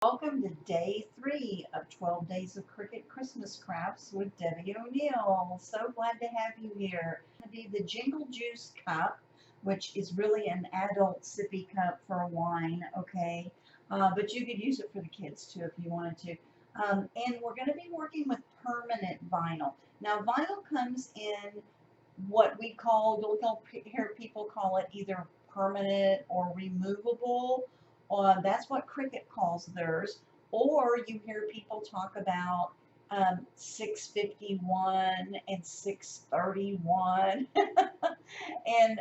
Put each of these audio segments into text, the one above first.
Welcome to day 3 of 12 Days of Cricut Christmas Crafts with Debbie O'Neill. So glad to have you here. It's going to be the Jingle Juice cup, which is really an adult sippy cup for wine, okay? But you could use it for the kids too if you wanted to. And we're going to be working with permanent vinyl. Now, vinyl comes in what we call, you'll hear people call it either permanent or removable. That's what Cricut calls theirs. Or you hear people talk about 651 and 631. And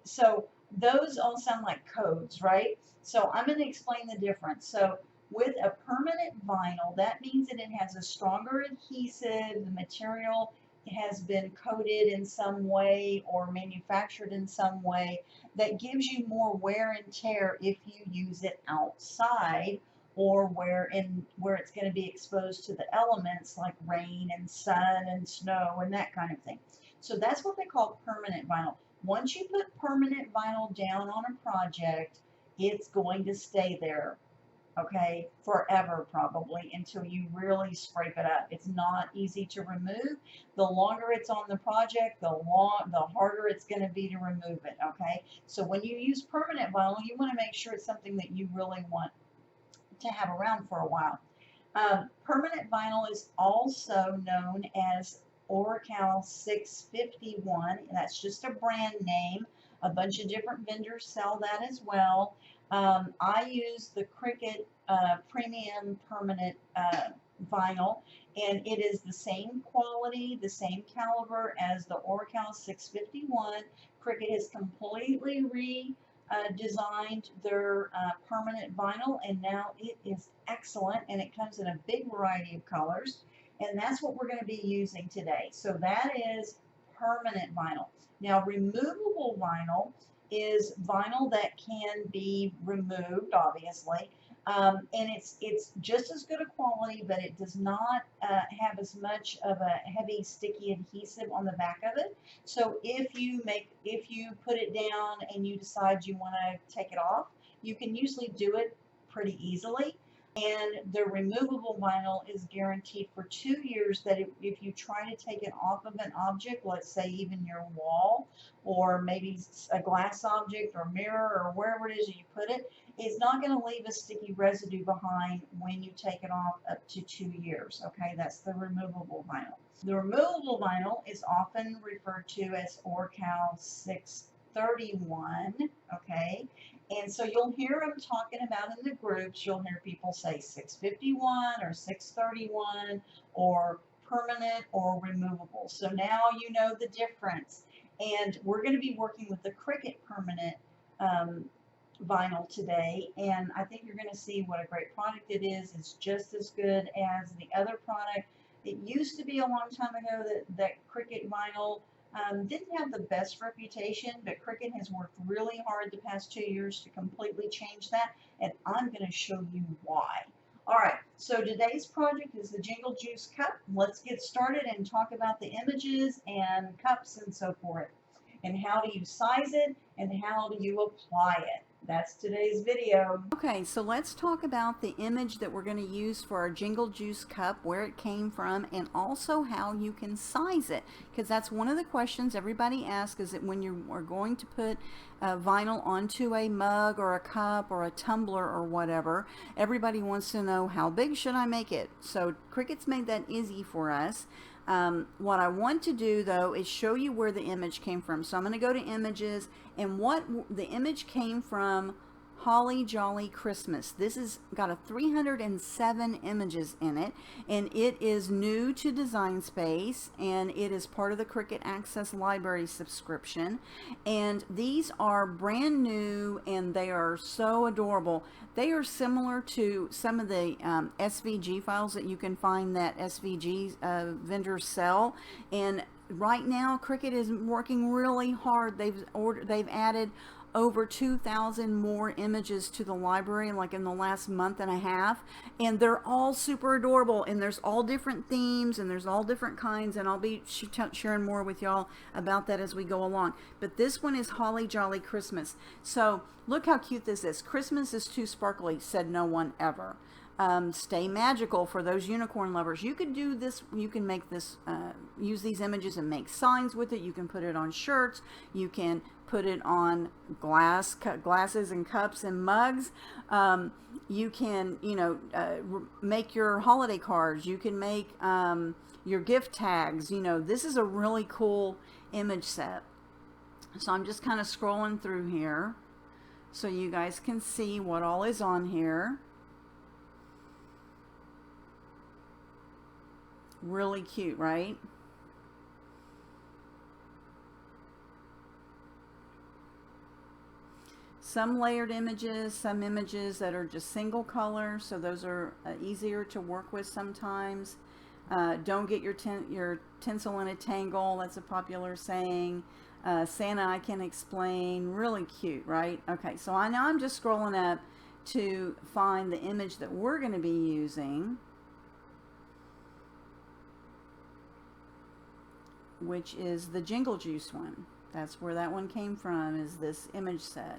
so those all sound like codes, right? So I'm going to explain the difference. So with a permanent vinyl, that means that it has a stronger adhesive, the material has been coated in some way or manufactured in some way that gives you more wear and tear if you use it outside or where it's going to be exposed to the elements like rain and sun and snow and that kind of thing. So that's what they call permanent vinyl. Once you put permanent vinyl down on a project, it's going to stay there, okay, forever probably until you really scrape it up. It's not easy to remove. The longer it's on the project, the harder it's going to be to remove it, okay? So when you use permanent vinyl, you want to make sure it's something that you really want to have around for a while. Permanent vinyl is also known as Oracal 651. That's just a brand name. A bunch of different vendors sell that as well. I use the Cricut Premium Permanent vinyl, and it is the same quality, the same caliber as the Oracal 651. Cricut has completely redesigned their permanent vinyl, and now it is excellent, and it comes in a big variety of colors, and that's what we're going to be using today. So that is permanent vinyl. Now, removable vinyl is vinyl that can be removed, obviously, and it's just as good a quality, but it does not have as much of a heavy, sticky adhesive on the back of it. So if you put it down and you decide you want to take it off, you can usually do it pretty easily. And the removable vinyl is guaranteed for 2 years that if you try to take it off of an object, let's say even your wall or maybe a glass object or mirror or wherever it is that you put it, it's not going to leave a sticky residue behind when you take it off up to 2 years. Okay, that's the removable vinyl. The removable vinyl is often referred to as Oracal 631. Okay, and so you'll hear them talking about in the groups, you'll hear people say 651 or 631 or permanent or removable. So now you know the difference. And we're going to be working with the Cricut permanent vinyl today, and I think you're going to see what a great product it is. It's just as good as the other product. It used to be a long time ago that Cricut vinyl didn't have the best reputation, but Cricut has worked really hard the past 2 years to completely change that, and I'm going to show you why. All right, so today's project is the Jingle Juice Cup. Let's get started and talk about the images and cups and so forth, and how do you size it and how do you apply it. That's today's video. Okay, so let's talk about the image that we're going to use for our Jingle Juice cup, where it came from, and also how you can size it, because that's one of the questions everybody asks, is that when you are going to put vinyl onto a mug or a cup or a tumbler or whatever, everybody wants to know, how big should I make it? So Cricut's made that easy for us. What I want to do though is show you where the image came from. So I'm going to go to images, and what the image came from, Holly Jolly Christmas. This has got 307 images in it, and it is new to Design Space, and it is part of the Cricut Access Library subscription. And these are brand new, and they are so adorable. They are similar to some of the SVG files that you can find that SVG vendors sell. And right now, Cricut is working really hard. They've added over 2,000 more images to the library like in the last month and a half, and they're all super adorable, and there's all different themes and there's all different kinds, and I'll be sharing more with y'all about that as we go along. But this one is Holly Jolly Christmas. So look how cute this is. Christmas is too sparkly, said no one ever. Stay Magical for those unicorn lovers. You could do this, you can make this, use these images and make signs with it. You can put it on shirts. You can put it on glasses and cups and mugs. You can, you know, make your holiday cards. You can make your gift tags. You know, this is a really cool image set. So I'm just kind of scrolling through here so you guys can see what all is on here. Really cute, right? Some layered images, some images that are just single color, so those are easier to work with sometimes. Don't get your tinsel in a tangle, that's a popular saying. Santa I Can Explain, really cute, right? Okay, so now I'm just scrolling up to find the image that we're going to be using, which is the Jingle Juice one. That's where that one came from, is this image set.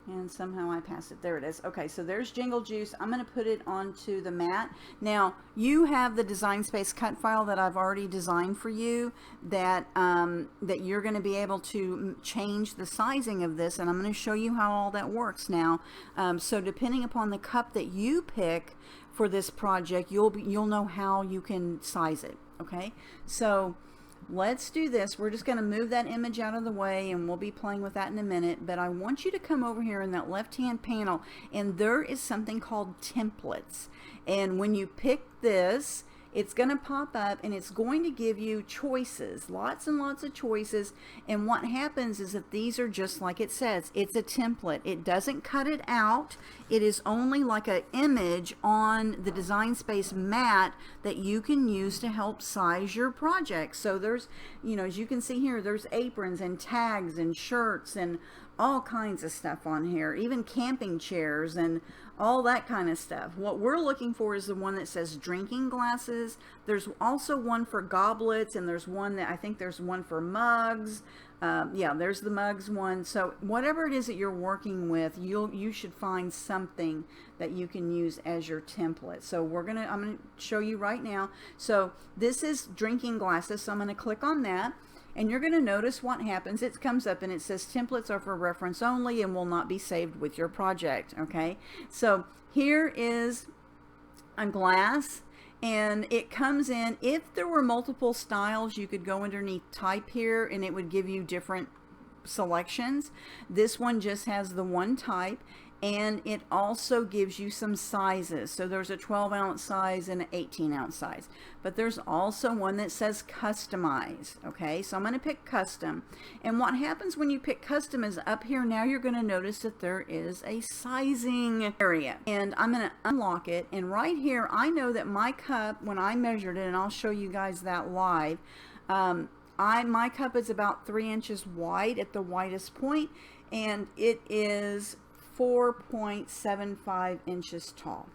And somehow I passed it. There it is. Okay, so there's Jingle Juice. I'm going to put it onto the mat. Now, you have the Design Space cut file that I've already designed for you that that you're going to be able to change the sizing of this, and I'm going to show you how all that works now. So depending upon the cup that you pick for this project, you'll know how you can size it. Okay, so let's do this. We're just going to move that image out of the way, and we'll be playing with that in a minute. But I want you to come over here in that left-hand panel, and there is something called templates. And when you pick this, it's going to pop up, and it's going to give you choices, lots and lots of choices. And what happens is that these are just like it says, it's a template. It doesn't cut it out. It is only like an image on the Design Space mat that you can use to help size your project. So there's, you know, as you can see here, there's aprons and tags and shirts and all kinds of stuff on here, even camping chairs and all that kind of stuff. What we're looking for is the one that says drinking glasses. There's also one for goblets, and there's one that I think there's one for mugs. Yeah, there's the mugs one. So whatever it is that you're working with, you should find something that you can use as your template. So I'm gonna show you right now. So this is drinking glasses, so I'm gonna click on that. And you're going to notice what happens. It comes up and it says templates are for reference only and will not be saved with your project. Okay, so here is a glass, and it comes in. If there were multiple styles, you could go underneath type here and it would give you different selections. This one just has the one type, and it also gives you some sizes. So there's a 12-ounce size and an 18-ounce size. But there's also one that says customize. Okay, so I'm going to pick custom. And what happens when you pick custom is up here now you're going to notice that there is a sizing area. And I'm going to unlock it. And right here I know that my cup, when I measured it, and I'll show you guys that live, my cup is about 3 inches wide at the widest point, and it is 4.75 inches tall.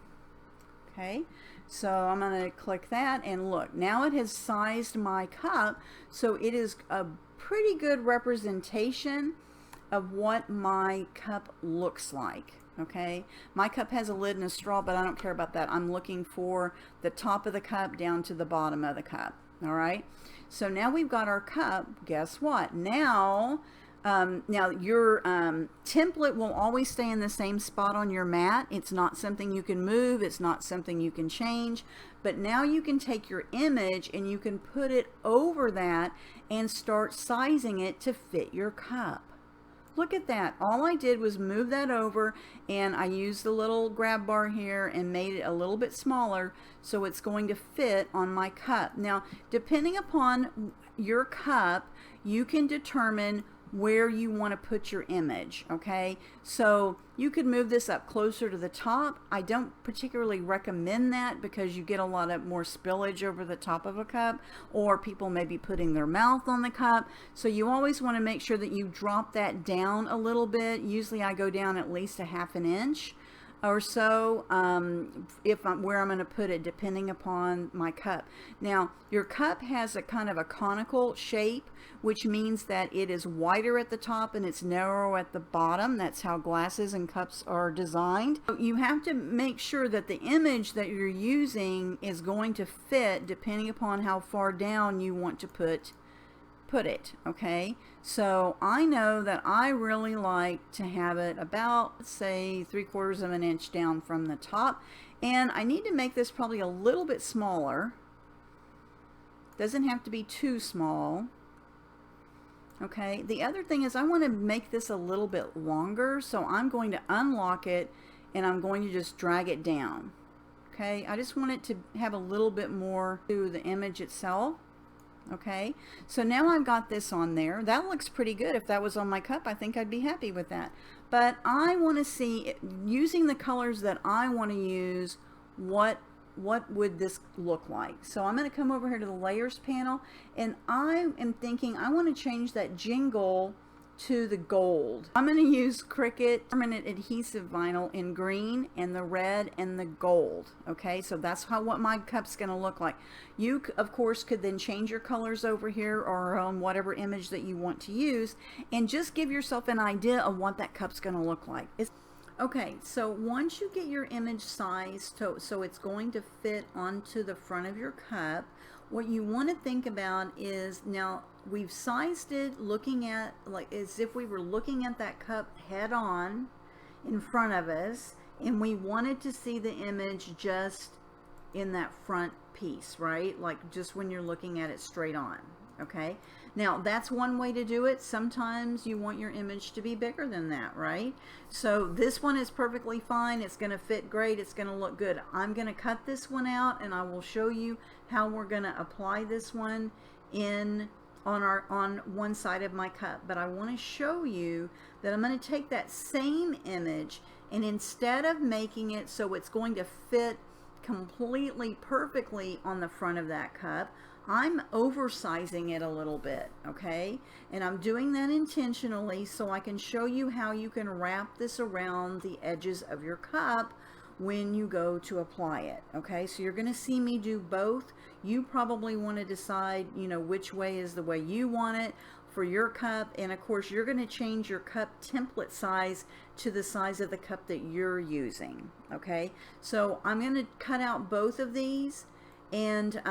Okay, so I'm going to click that, and look, now it has sized my cup, so it is a pretty good representation of what my cup looks like. Okay, my cup has a lid and a straw, but I don't care about that. I'm looking for the top of the cup down to the bottom of the cup. All right, so now we've got our cup. Guess what? Now your template will always stay in the same spot on your mat. It's not something you can move. It's not something you can change. But now you can take your image and you can put it over that and start sizing it to fit your cup. Look at that. All I did was move that over, and I used the little grab bar here and made it a little bit smaller so it's going to fit on my cup. Now, depending upon your cup, you can determine where you want to put your image. Okay, so you could move this up closer to the top. I don't particularly recommend that because you get a lot of more spillage over the top of a cup, or people may be putting their mouth on the cup. So you always want to make sure that you drop that down a little bit. Usually I go down at least a half an inch or so, where I'm going to put it, depending upon my cup. Now, your cup has a kind of a conical shape, which means that it is wider at the top and it's narrow at the bottom. That's how glasses and cups are designed. So you have to make sure that the image that you're using is going to fit depending upon how far down you want to put it. Okay, so I know that I really like to have it about, let's say, 3/4 of an inch down from the top, and I need to make this probably a little bit smaller. Doesn't have to be too small. Okay, the other thing is I want to make this a little bit longer, so I'm going to unlock it and I'm going to just drag it down. Okay, I just want it to have a little bit more to the image itself. Okay, so now I've got this on there. That looks pretty good. If that was on my cup, I think I'd be happy with that. But I want to see, using the colors that I want to use, what would this look like. So I'm going to come over here to the layers panel, and I am thinking I want to change that jingle to the gold. I'm going to use Cricut permanent adhesive vinyl in green and the red and the gold. Okay, so that's what my cup's going to look like. You of course could then change your colors over here or on whatever image that you want to use, and just give yourself an idea of what that cup's going to look like. Okay, so once you get your image sized so it's going to fit onto the front of your cup, what you want to think about is, now we've sized it looking at, like, as if we were looking at that cup head on in front of us, and we wanted to see the image just in that front piece, right? Like just when you're looking at it straight on. Okay, now that's one way to do it. Sometimes you want your image to be bigger than that, right? So this one is perfectly fine. It's going to fit great. It's going to look good. I'm going to cut this one out, and I will show you how we're going to apply this one on one side of my cup. But I want to show you that I'm going to take that same image, and instead of making it so it's going to fit completely perfectly on the front of that cup, I'm oversizing it a little bit, okay? And I'm doing that intentionally so I can show you how you can wrap this around the edges of your cup when you go to apply it, okay? So you're going to see me do both. You probably want to decide, you know, which way is the way you want it for your cup, and of course you're going to change your cup template size to the size of the cup that you're using, okay? So I'm going to cut out both of these, and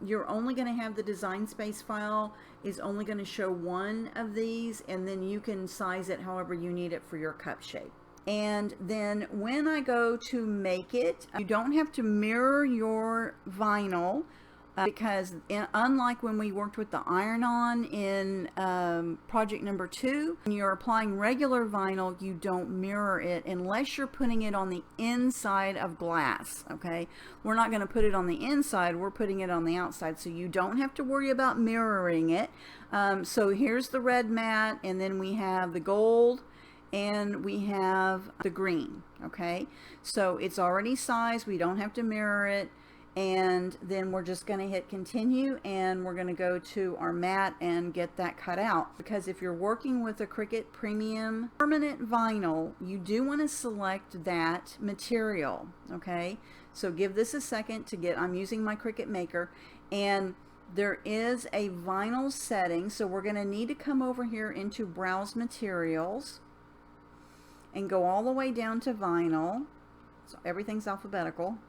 you're only going to have the design space file is only going to show one of these, and then you can size it however you need it for your cup shape. And then when I go to make it, you don't have to mirror your vinyl, because unlike when we worked with the iron-on in project number 2, when you're applying regular vinyl, you don't mirror it unless you're putting it on the inside of glass, okay? We're not going to put it on the inside, we're putting it on the outside, so you don't have to worry about mirroring it. So here's the red mat, and then we have the gold, and we have the green, okay? So it's already sized, we don't have to mirror it. And then we're just going to hit continue, and we're going to go to our mat and get that cut out. Because if you're working with a Cricut Premium permanent vinyl, you do want to select that material, okay? So give this a second to get, I'm using my Cricut Maker, and there is a vinyl setting, so we're going to need to come over here into Browse Materials and go all the way down to vinyl. So everything's alphabetical.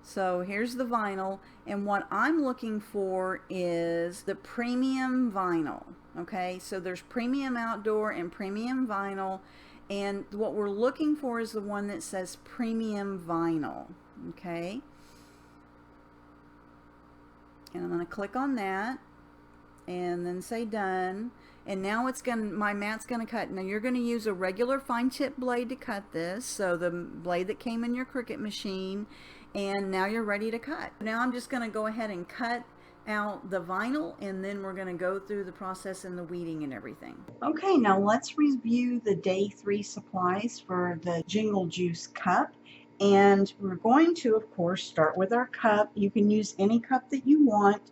So here's the vinyl, and what I'm looking for is the premium vinyl, okay? So there's premium outdoor and premium vinyl, and what we're looking for is the one that says premium vinyl, okay? And I'm going to click on that and then say done. And now it's going to, my mat's going to cut. Now you're going to use a regular fine tip blade to cut this, so the blade that came in your Cricut machine, and now you're ready to cut. Now I'm just going to go ahead and cut out the vinyl, and then we're going to go through the process and the weeding and everything. Okay, now let's review the day 3 supplies for the Jingle Juice cup. And we're going to, of course, start with our cup. You can use any cup that you want.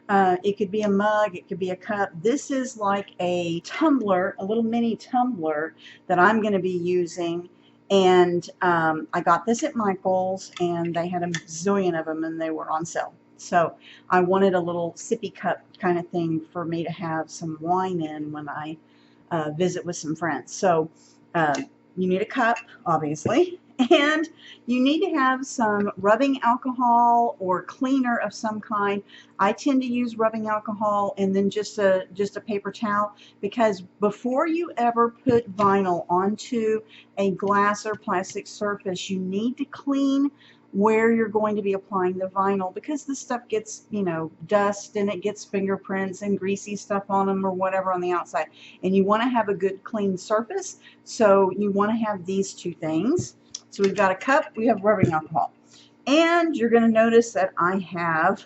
It could be a mug, it could be a cup. This is like a tumbler, a little mini tumbler that I'm going to be using. And I got this at Michael's, and they had a zillion of them, and they were on sale. So I wanted a little sippy cup kind of thing for me to have some wine in when I visit with some friends. So you need a cup, obviously, and you need to have some rubbing alcohol or cleaner of some kind. I tend to use rubbing alcohol and then just a paper towel, because before you ever put vinyl onto a glass or plastic surface, you need to clean where you're going to be applying the vinyl, because this stuff gets, you know, dust, and it gets fingerprints and greasy stuff on them or whatever on the outside, and you want to have a good clean surface. So you want to have these two things. So we've got a cup, we have rubbing alcohol, and you're going to notice that I have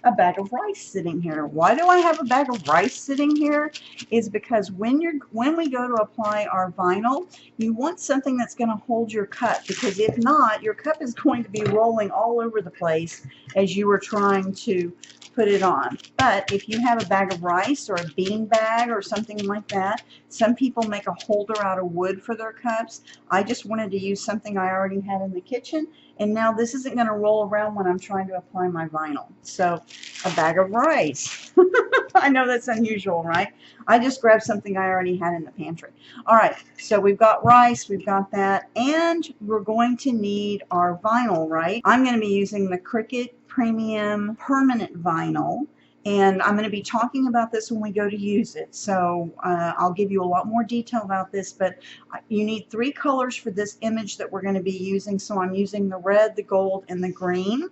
a bag of rice sitting here. Why do I have a bag of rice sitting here? Is because when we go to apply our vinyl, you want something that's going to hold your cup, because if not, your cup is going to be rolling all over the place as you are trying to put it on. But if you have a bag of rice or a bean bag or something like that, some people make a holder out of wood for their cups. I just wanted to use something I already had in the kitchen, and now this isn't going to roll around when I'm trying to apply my vinyl. So a bag of rice. I know that's unusual, right? I just grabbed something I already had in the pantry. All right, so we've got rice, we've got that, and we're going to need our vinyl, right? I'm going to be using the Cricut Premium Permanent Vinyl, and I'm going to be talking about this when we go to use it. So I'll give you a lot more detail about this, but you need 3 colors for this image that we're going to be using. So I'm using the red, the gold, and the green.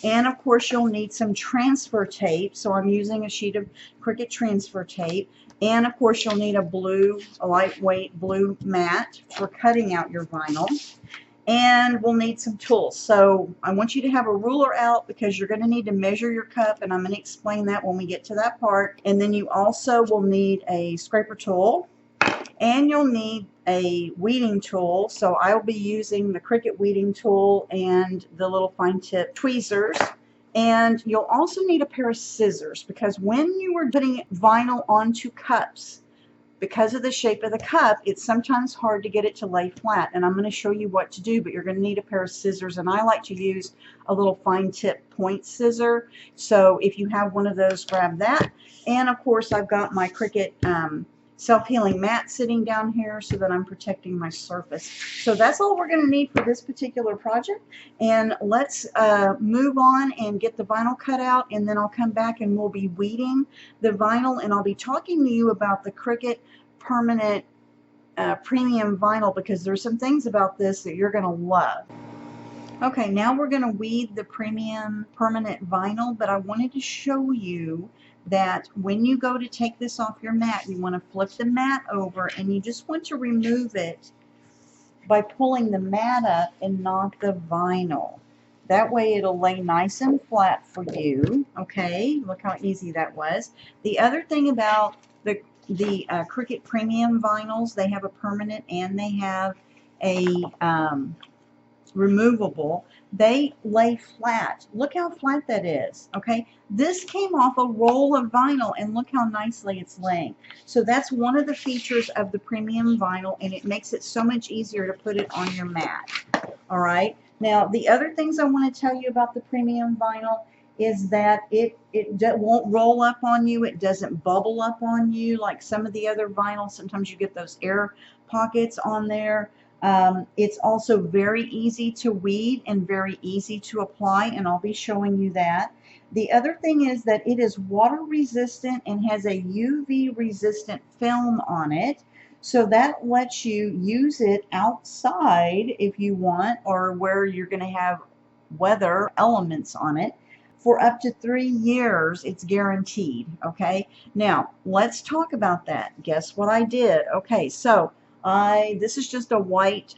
And of course you'll need some transfer tape. So I'm using a sheet of Cricut transfer tape. And of course you'll need a lightweight blue mat for cutting out your vinyl. And we'll need some tools. So I want you to have a ruler out, because you're going to need to measure your cup, and I'm going to explain that when we get to that part. And then you also will need a scraper tool, and you'll need a weeding tool. So I will be using the Cricut weeding tool and the little fine tip tweezers. And you'll also need a pair of scissors, because when you are putting vinyl onto cups, because of the shape of the cup, it's sometimes hard to get it to lay flat, and I'm going to show you what to do, but you're going to need a pair of scissors, and I like to use a little fine tip point scissor. So if you have one of those, grab that. And of course I've got my Cricut self-healing mat sitting down here so that I'm protecting my surface. So that's all we're going to need for this particular project. And let's move on and get the vinyl cut out, and then I'll come back and we'll be weeding the vinyl, and I'll be talking to you about the Cricut Permanent Premium Vinyl, because there's some things about this that you're going to love. Okay, now we're going to weed the Premium Permanent Vinyl, but I wanted to show you that when you go to take this off your mat, you want to flip the mat over, and you just want to remove it by pulling the mat up and not the vinyl. That way it'll lay nice and flat for you. Okay, look how easy that was. The other thing about the Cricut Premium vinyls, they have a permanent and they have a removable. They lay flat. Look how flat that is. Okay, this came off a roll of vinyl, and look how nicely it's laying. So that's one of the features of the premium vinyl, and it makes it so much easier to put it on your mat. All right, now the other things I want to tell you about the premium vinyl is that it won't roll up on you. It doesn't bubble up on you like some of the other vinyls. Sometimes you get those air pockets on there. It's also very easy to weed and very easy to apply, and I'll be showing you that. The other thing is that it is water resistant and has a UV resistant film on it, so that lets you use it outside if you want, or where you're going to have weather elements on it. For up to 3 years, it's guaranteed. Okay, now let's talk about that. Guess what I did? Okay, so this is just a white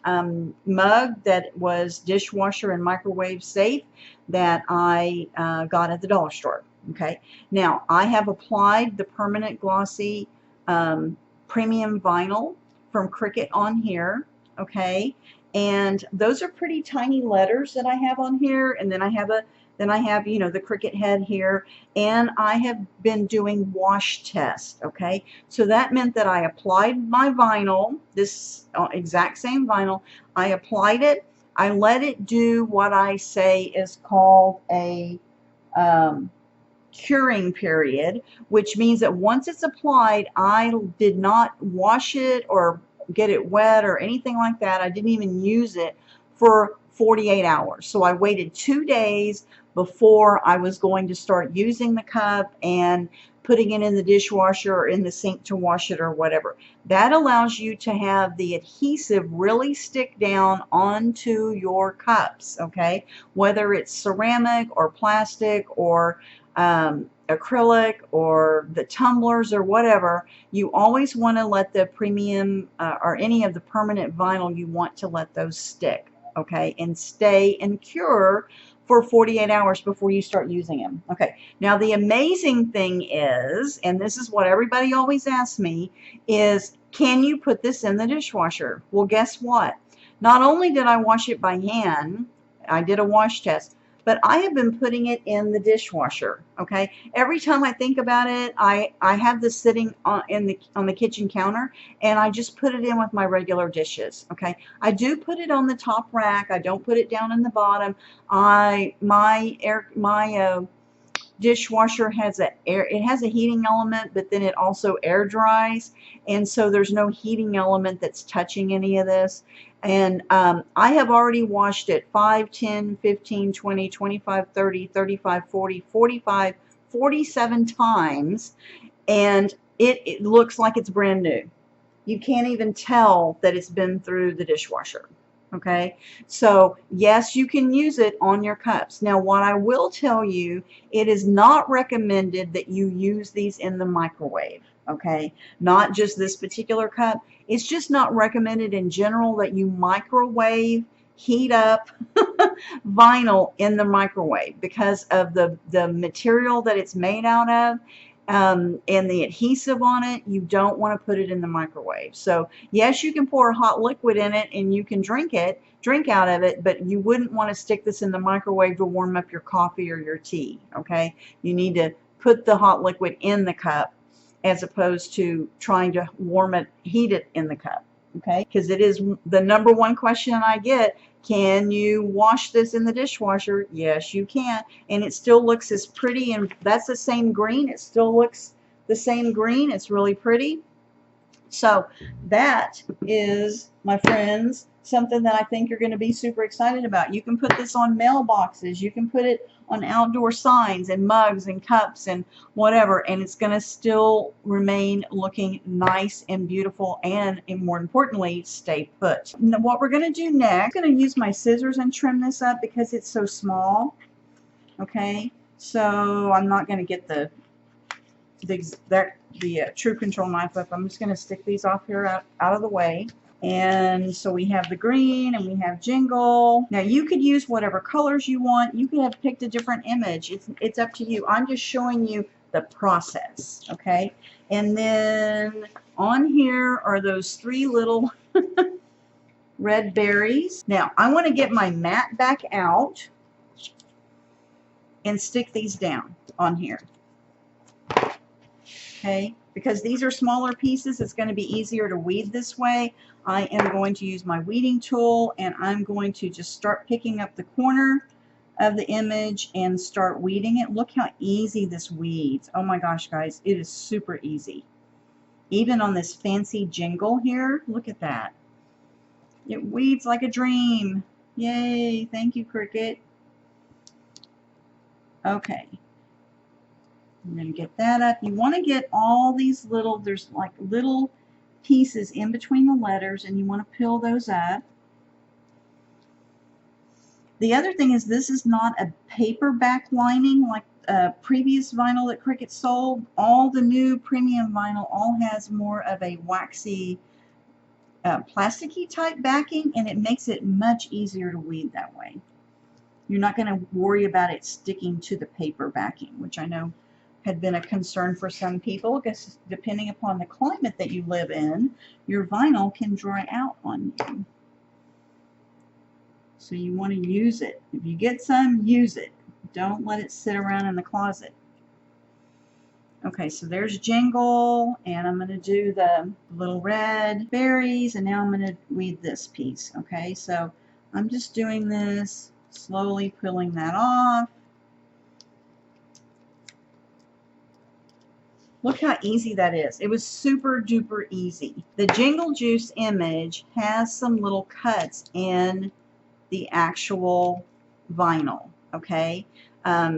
mug that was dishwasher and microwave safe that I got at the dollar store. Okay, now I have applied the permanent glossy premium vinyl from Cricut on here. Okay, and those are pretty tiny letters that I have on here, and then I have a Then I have, you know, the Cricut head here, and I have been doing wash tests, okay? So that meant that I applied my vinyl, this exact same vinyl. I applied it. I let it do what I say is called a curing period, which means that once it's applied, I did not wash it or get it wet or anything like that. I didn't even use it for 48 hours. So I waited 2 days before I was going to start using the cup and putting it in the dishwasher or in the sink to wash it or whatever. That allows you to have the adhesive really stick down onto your cups, okay? Whether it's ceramic or plastic or acrylic or the tumblers or whatever, you always want to let the premium or any of the permanent vinyl, you want to let those stick, okay, and stay and cure for 48 hours before you start using them. Okay, now the amazing thing is, and this is what everybody always asks me, is can you put this in the dishwasher? Well, guess what? Not only did I wash it by hand, I did a wash test, but I have been putting it in the dishwasher, okay? Every time I think about it, I have this sitting on the kitchen counter, and I just put it in with my regular dishes, okay? I do put it on the top rack. I don't put it down in the bottom. My dishwasher has it has a heating element, but then it also air dries, and so there's no heating element that's touching any of this. And I have already washed it 5, 10, 15, 20, 25, 30, 35, 40, 45, 47 times, and it looks like it's brand new. You can't even tell that it's been through the dishwasher. Okay, so yes, you can use it on your cups. Now, what I will tell you, it is not recommended that you use these in the microwave. Okay, not just this particular cup. It's just not recommended in general that you microwave, heat up vinyl in the microwave because of the material that it's made out of. And the adhesive on it, you don't want to put it in the microwave. So yes, you can pour a hot liquid in it and you can drink out of it, but you wouldn't want to stick this in the microwave to warm up your coffee or your tea, okay? You need to put the hot liquid in the cup as opposed to trying to heat it in the cup, okay? Because it is the #1 question I get. Can you wash this in the dishwasher? Yes, you can. And it still looks as pretty, and that's the same green. It still looks the same green. It's really pretty. So that is, my friends, something that I think you're going to be super excited about. You can put this on mailboxes. You can put it on outdoor signs and mugs and cups and whatever, and it's going to still remain looking nice and beautiful, and more importantly, stay put. Now, what we're going to do next, I'm going to use my scissors and trim this up because it's so small. Okay, so I'm not going to get the True Control knife up. I'm just going to stick these off here out of the way. And so we have the green and we have Jingle. Now you could use whatever colors you want. You could have picked a different image. It's up to you. I'm just showing you the process, okay? And then on here are those 3 little red berries. Now I want to get my mat back out and stick these down on here. Okay, because these are smaller pieces, it's going to be easier to weed this way. I am going to use my weeding tool, and I'm going to just start picking up the corner of the image and start weeding it. Look how easy this weeds. Oh my gosh, guys, it is super easy. Even on this fancy Jingle here, look at that. It weeds like a dream. Yay, thank you, Cricut. Okay. I'm going to get that up. You want to get all these little, there's like little pieces in between the letters, and you want to peel those up. The other thing is, this is not a paper back lining like previous vinyl that Cricut sold. All the new premium vinyl all has more of a waxy, plasticky type backing, and it makes it much easier to weed that way. You're not going to worry about it sticking to the paper backing, which I know had been a concern for some people, because depending upon the climate that you live in, your vinyl can dry out on you. So you want to use it. If you get some, use it. Don't let it sit around in the closet. Okay, so there's Jingle, and I'm going to do the little red berries, and now I'm going to weed this piece. Okay, so I'm just doing this, slowly pulling that off. Look how easy that is. It was super duper easy. The Jingle Juice image has some little cuts in the actual vinyl, okay?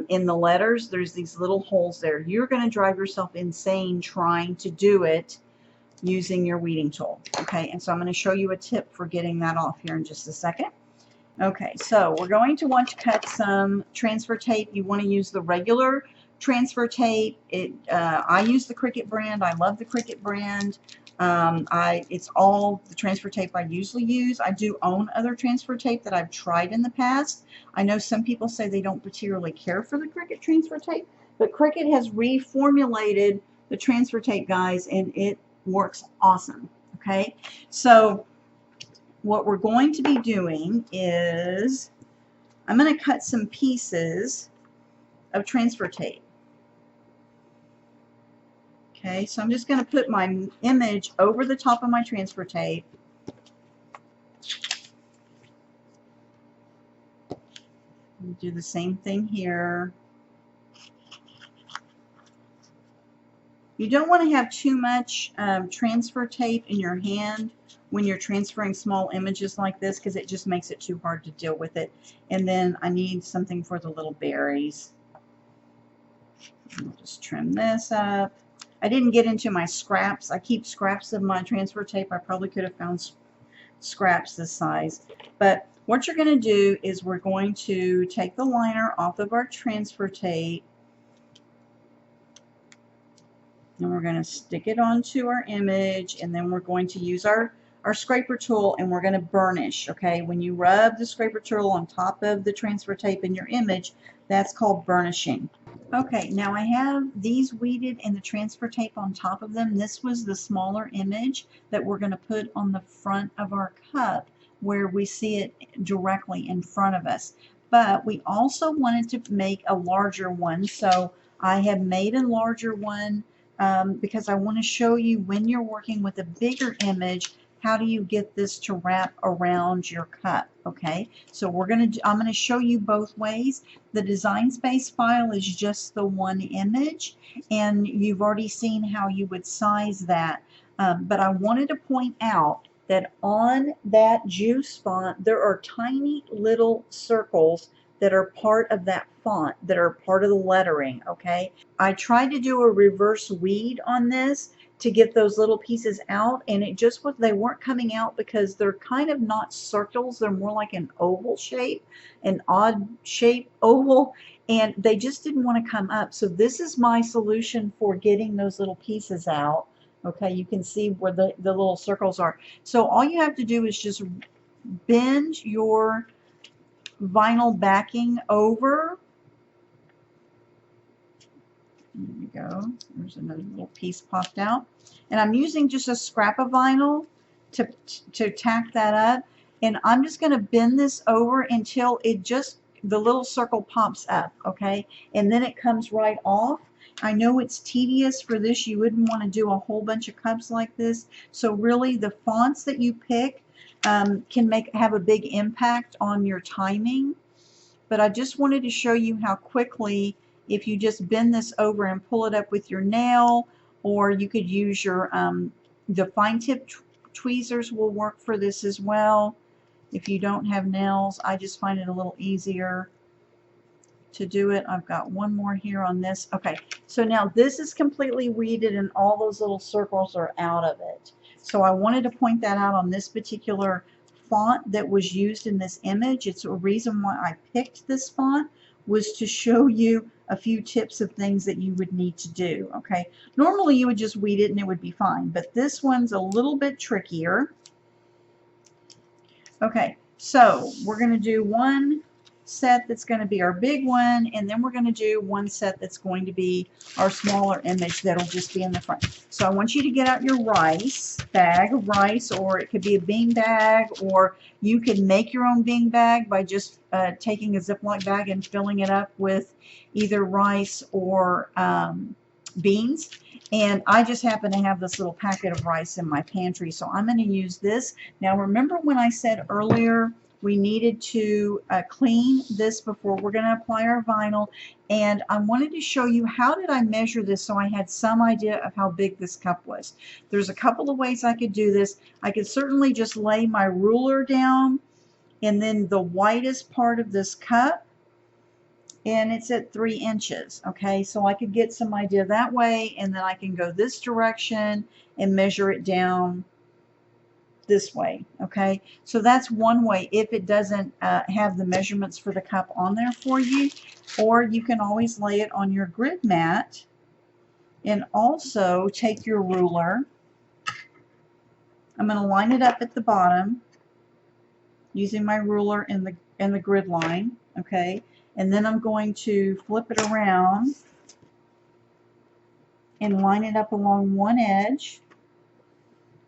In the letters, there's these little holes there. You're going to drive yourself insane trying to do it using your weeding tool, okay? And so I'm going to show you a tip for getting that off here in just a second. Okay, so we're going to want to cut some transfer tape. You want to use the regular transfer tape. I use the Cricut brand. I love the Cricut brand. It's all the transfer tape I usually use. I do own other transfer tape that I've tried in the past. I know some people say they don't particularly care for the Cricut transfer tape, but Cricut has reformulated the transfer tape, guys, and it works awesome. Okay, so what we're going to be doing is I'm going to cut some pieces of transfer tape. Okay, so I'm just going to put my image over the top of my transfer tape. Do the same thing here. You don't want to have too much transfer tape in your hand when you're transferring small images like this, because it just makes it too hard to deal with it. And then I need something for the little berries. I'll just trim this up. I didn't get into my scraps. I keep scraps of my transfer tape. I probably could have found scraps this size. But what you're going to do is we're going to take the liner off of our transfer tape, and we're going to stick it onto our image, and then we're going to use our scraper tool, and we're going to burnish. Okay, when you rub the scraper tool on top of the transfer tape in your image, that's called burnishing. Okay, now I have these weeded and the transfer tape on top of them. This was the smaller image that we're going to put on the front of our cup where we see it directly in front of us. But we also wanted to make a larger one, so I have made a larger one because I want to show you when you're working with a bigger image, how do you get this to wrap around your cup. Okay, so I'm going to show you both ways. The Design Space file is just the one image, and you've already seen how you would size that. But I wanted to point out that on that juice font, there are tiny little circles that are part of that font, that are part of the lettering. Okay, I tried to do a reverse weed on this to get those little pieces out, and it just was, they weren't coming out because they're kind of not circles, they're more like an oval shape, an odd shape oval, and they just didn't want to come up. So this is my solution for getting those little pieces out. Okay, you can see where the little circles are. So all you have to do is just bend your vinyl backing over. There we go. There's another little piece popped out. And I'm using just a scrap of vinyl to tack that up. And I'm just going to bend this over until it just, the little circle pops up, okay? And then it comes right off. I know it's tedious for this. You wouldn't want to do a whole bunch of cups like this. So really the fonts that you pick can have a big impact on your timing. But I just wanted to show you how quickly, if you just bend this over and pull it up with your nail, or you could use your, the fine tip tweezers will work for this as well. If you don't have nails, I just find it a little easier to do it. I've got one more here on this. Okay, so now this is completely weeded and all those little circles are out of it. So I wanted to point that out on this particular font that was used in this image. It's a reason why I picked this font, was to show you a few tips of things that you would need to do. Okay, normally you would just weed it and it would be fine, but this one's a little bit trickier. Okay, so we're going to do one set that's going to be our big one, and then we're going to do one set that's going to be our smaller image that'll just be in the front. So I want you to get out your rice, bag of rice, or it could be a bean bag, or you can make your own bean bag by just taking a Ziploc bag and filling it up with either rice or beans. And I just happen to have this little packet of rice in my pantry, so I'm going to use this. Now remember when I said earlier we needed to clean this before we're going to apply our vinyl, and I wanted to show you how did I measure this so I had some idea of how big this cup was. There's a couple of ways I could do this. I could certainly just lay my ruler down and then the widest part of this cup, and it's at 3 inches. Okay, so I could get some idea that way, and then I can go this direction and measure it down this way. Okay, so that's one way if it doesn't have the measurements for the cup on there for you. Or you can always lay it on your grid mat and also take your ruler. I'm going to line it up at the bottom using my ruler in the grid line. Okay, and then I'm going to flip it around and line it up along one edge,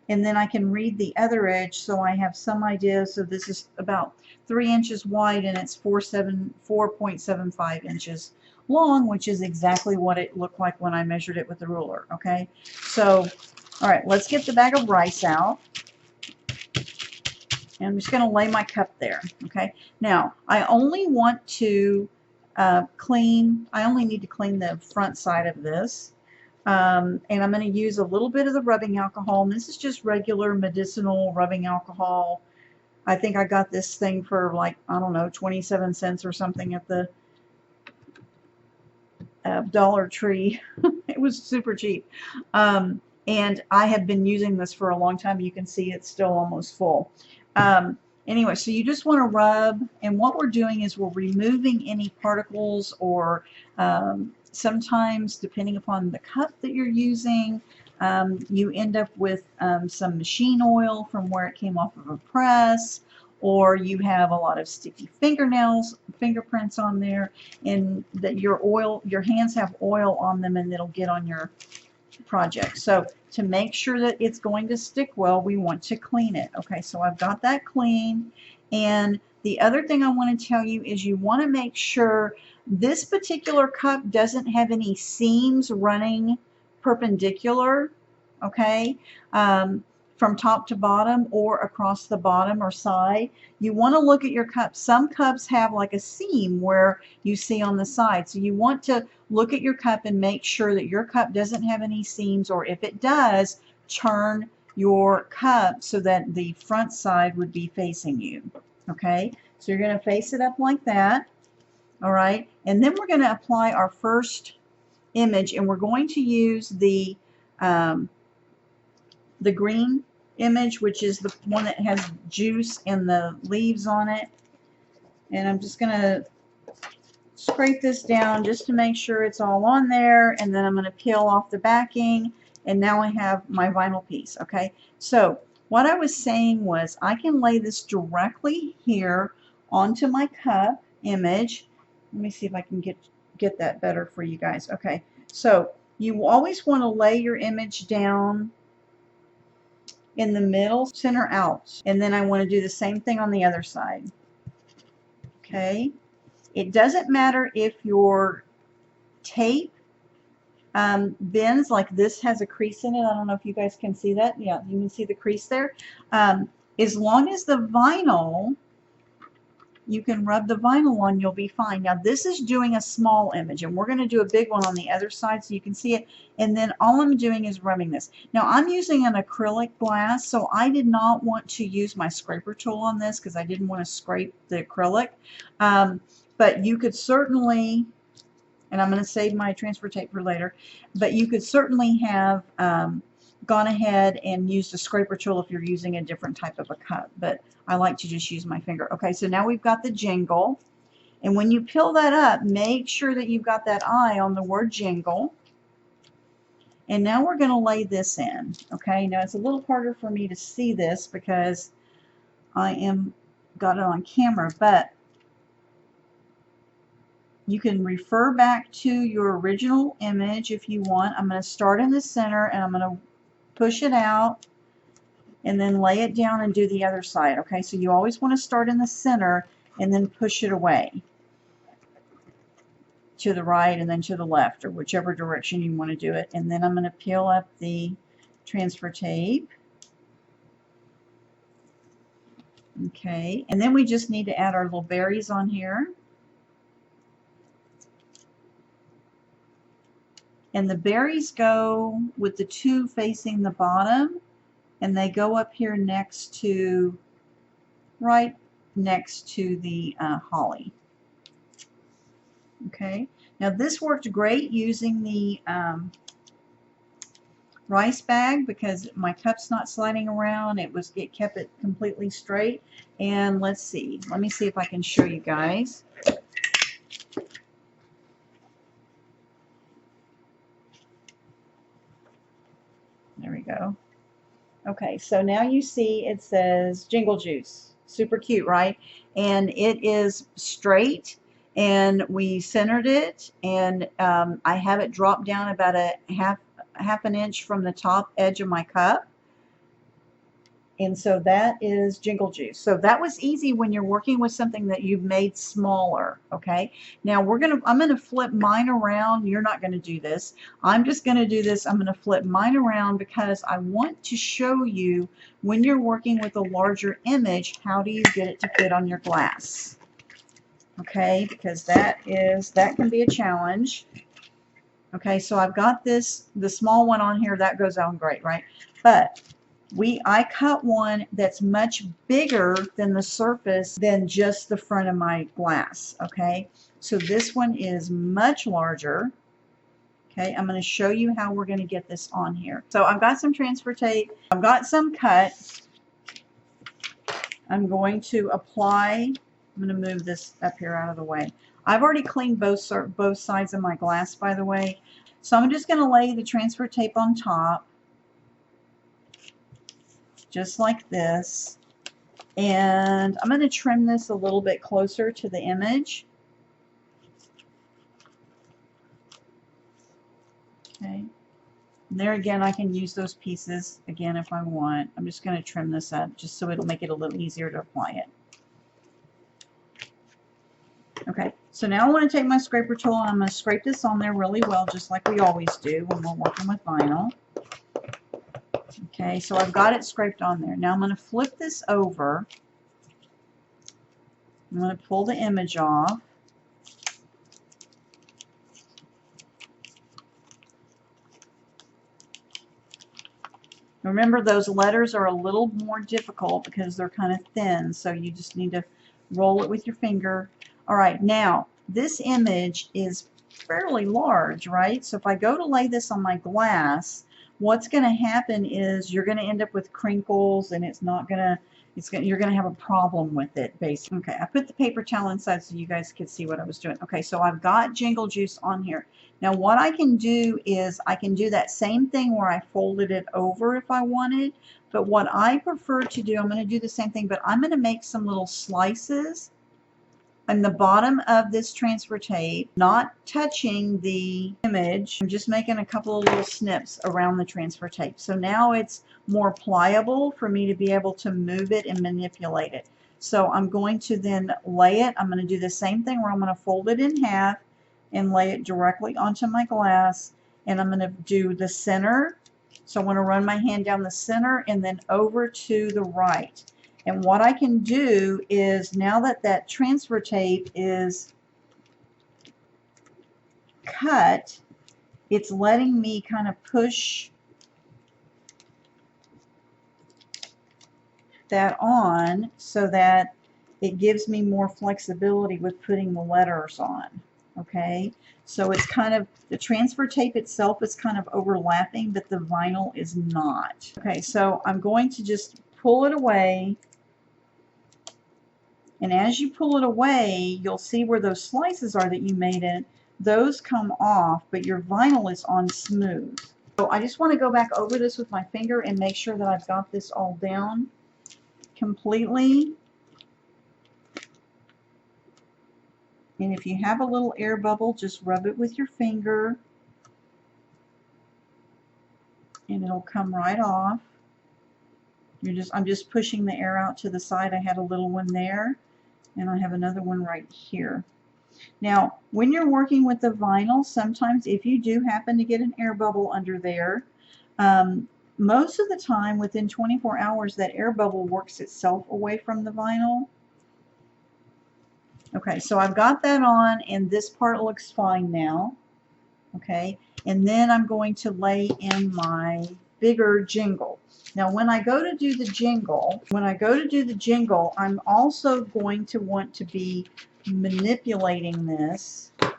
and then I can read the other edge so I have some idea. So this is about 3 inches wide and it's 4.75 inches long, which is exactly what it looked like when I measured it with the ruler. Okay, so all right, let's get the bag of rice out. And I'm just going to lay my cup there. Okay, now I only want to I only need to clean the front side of this. And I'm going to use a little bit of the rubbing alcohol. And this is just regular medicinal rubbing alcohol. I think I got this thing for like, I don't know, 27 cents or something at the Dollar Tree. It was super cheap. And I have been using this for a long time. You can see it's still almost full. Anyway, so you just want to rub, and what we're doing is we're removing any particles, or sometimes, depending upon the cup that you're using, you end up with some machine oil from where it came off of a press, or you have a lot of sticky fingerprints on there, and that your hands have oil on them, and it'll get on your project. So to make sure that it's going to stick well, we want to clean it. Okay, so I've got that clean. And the other thing I want to tell you is you want to make sure this particular cup doesn't have any seams running perpendicular, okay, from top to bottom or across the bottom or side. You want to look at your cup. Some cups have like a seam where you see on the side. So you want to look at your cup and make sure that your cup doesn't have any seams, or if it does, turn your cup so that the front side would be facing you. Okay, so you're going to face it up like that. All right, and then we're going to apply our first image, and we're going to use the green image, which is the one that has juice and the leaves on it. And I'm just going to scrape this down just to make sure it's all on there, and then I'm going to peel off the backing, and now I have my vinyl piece. Okay, so what I was saying was I can lay this directly here onto my cup image. Let me see if I can get that better for you guys. Okay, so you always want to lay your image down in the middle, center out, and then I want to do the same thing on the other side. Okay, it doesn't matter if your tape bends, like this has a crease in it. I don't know if you guys can see that. Yeah, you can see the crease there. As long as the vinyl, you can rub the vinyl on, you'll be fine. Now this is doing a small image, and we're going to do a big one on the other side so you can see it, and then all I'm doing is rubbing this. Now I'm using an acrylic glass, so I did not want to use my scraper tool on this because I didn't want to scrape the acrylic. But you could certainly, and I'm going to save my transfer tape for later, but you could certainly have gone ahead and used a scraper tool if you're using a different type of a cup, but I like to just use my finger. Okay, so now we've got the jingle, and when you peel that up, make sure that you've got that eye on the word jingle. And now we're going to lay this in. Okay, now it's a little harder for me to see this because I got it on camera, but You can refer back to your original image if you want. I'm going to start in the center and I'm going to push it out and then lay it down and do the other side. Okay, so you always want to start in the center and then push it away to the right and then to the left, or whichever direction you want to do it. And then I'm going to peel up the transfer tape. Okay, and then we just need to add our little berries on here. And the berries go with the two facing the bottom, and they go up here next to, right next to the holly. Okay, now this worked great using the rice bag because my cup's not sliding around. It kept it completely straight. And let's see, let me see if I can show you guys. There we go. Okay, so now you see it says Jingle Juice. Super cute, right? And it is straight, and we centered it, and I have it drop down about a half an inch from the top edge of my cup. And so that is Jingle Juice. So that was easy when you're working with something that you've made smaller. Okay, now I'm gonna flip mine around. You're not gonna do this. I'm just gonna do this. I'm gonna flip mine around because I want to show you when you're working with a larger image, how do you get it to fit on your glass? Okay, because that can be a challenge. Okay, so I've got the small one on here. That goes on great, right? But I cut one that's much bigger than the surface than just the front of my glass. Okay, so this one is much larger. Okay, I'm going to show you how we're going to get this on here. So I've got some transfer tape. I've got some cut. I'm going to apply. I'm going to move this up here out of the way. I've already cleaned both sides of my glass, by the way. So I'm just going to lay the transfer tape on top, just like this. And I'm going to trim this a little bit closer to the image. Okay. And there again, I can use those pieces again if I want. I'm just going to trim this up just so it'll make it a little easier to apply it. Okay, so now I want to take my scraper tool and I'm going to scrape this on there really well, just like we always do when we're working with vinyl. Okay, so I've got it scraped on there. Now I'm going to flip this over. I'm going to pull the image off. Remember, those letters are a little more difficult because they're kind of thin, so you just need to roll it with your finger. All right, now this image is fairly large, right? So if I go to lay this on my glass, what's going to happen is you're going to end up with crinkles, and you're going to have a problem with it, basically. Okay, I put the paper towel inside so you guys could see what I was doing. Okay, so I've got Jingle Juice on here. Now what I can do is I can do that same thing where I folded it over if I wanted, but what I prefer to do, I'm going to do the same thing, but I'm going to make some little slices on the bottom of this transfer tape, not touching the image. I'm just making a couple of little snips around the transfer tape. So now it's more pliable for me to be able to move it and manipulate it. So I'm going to then lay it. I'm going to do the same thing where I'm going to fold it in half and lay it directly onto my glass. And I'm going to do the center. So I want to run my hand down the center and then over to the right. And what I can do is, now that that transfer tape is cut, it's letting me kind of push that on so that it gives me more flexibility with putting the letters on. Okay, so it's kind of, the transfer tape itself is kind of overlapping, but the vinyl is not. Okay, so I'm going to just pull it away. And as you pull it away, you'll see where those slices are that you made it. Those come off, but your vinyl is on smooth. So I just want to go back over this with my finger and make sure that I've got this all down completely. And if you have a little air bubble, just rub it with your finger and it'll come right off. I'm just pushing the air out to the side. I had a little one there and I have another one right here. Now, when you're working with the vinyl, sometimes if you do happen to get an air bubble under there, most of the time within 24 hours that air bubble works itself away from the vinyl. Okay, so I've got that on and this part looks fine now. Okay, and then I'm going to lay in my bigger jingle. Now when I go to do the jingle, I'm also going to want to be manipulating this. I'm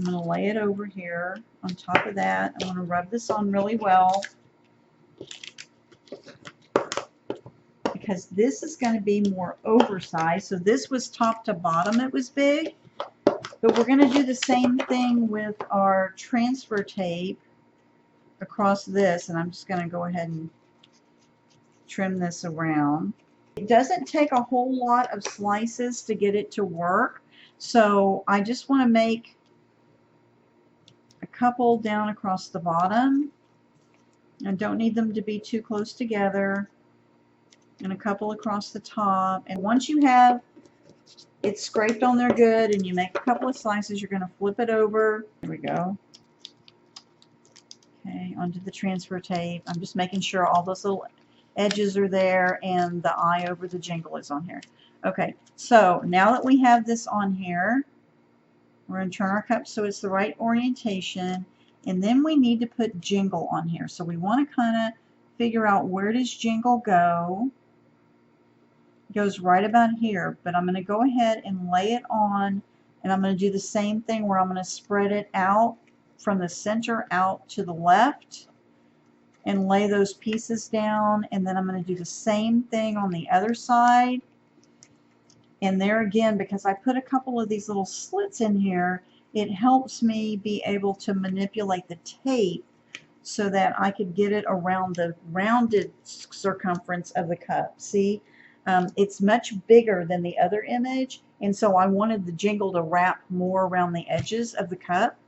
going to lay it over here on top of that. I want to rub this on really well because this is going to be more oversized. So this was top to bottom, it was big. But we're going to do the same thing with our transfer tape across this, and I'm just going to go ahead and trim this around. It doesn't take a whole lot of slices to get it to work, so I just want to make a couple down across the bottom. I don't need them to be too close together, and a couple across the top. And once you have it's scraped on there good and you make a couple of slices, you're going to flip it over. There we go. Okay, onto the transfer tape. I'm just making sure all those little edges are there and the eye over the jingle is on here. Okay, so now that we have this on here, we're going to turn our cup so it's the right orientation, and then we need to put jingle on here. So we want to kind of figure out where does jingle go. Goes right about here, but I'm going to go ahead and lay it on, and I'm going to do the same thing where I'm going to spread it out from the center out to the left and lay those pieces down, and then I'm going to do the same thing on the other side. And there again, because I put a couple of these little slits in here, it helps me be able to manipulate the tape so that I could get it around the rounded circumference of the cup. See? It's much bigger than the other image, and so I wanted the jingle to wrap more around the edges of the cup.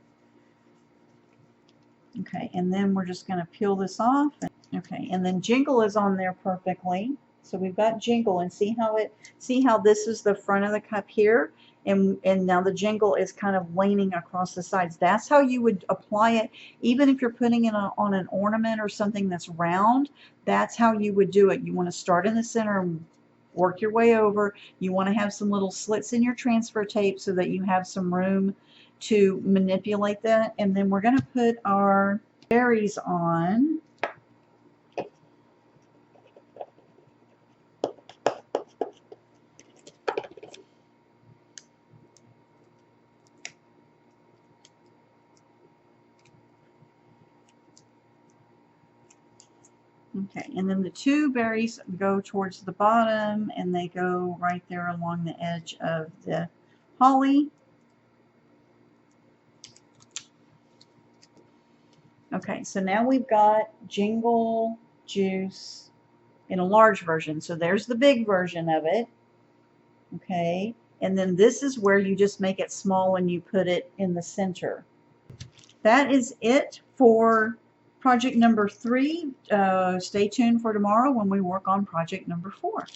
Okay, and then we're just going to peel this off. Okay, and then jingle is on there perfectly. So we've got jingle, and see how this is the front of the cup here, and now the jingle is kind of leaning across the sides. That's how you would apply it, even if you're putting it on an ornament or something that's round. That's how you would do it. You want to start in the center and work your way over. You want to have some little slits in your transfer tape so that you have some room to manipulate that. And then we're going to put our berries on. Okay, and then the two berries go towards the bottom, and they go right there along the edge of the holly. Okay, so now we've got Jingle Juice in a large version. So there's the big version of it. Okay, and then this is where you just make it small and you put it in the center. That is it for project number 3. Stay tuned for tomorrow when we work on project number 4.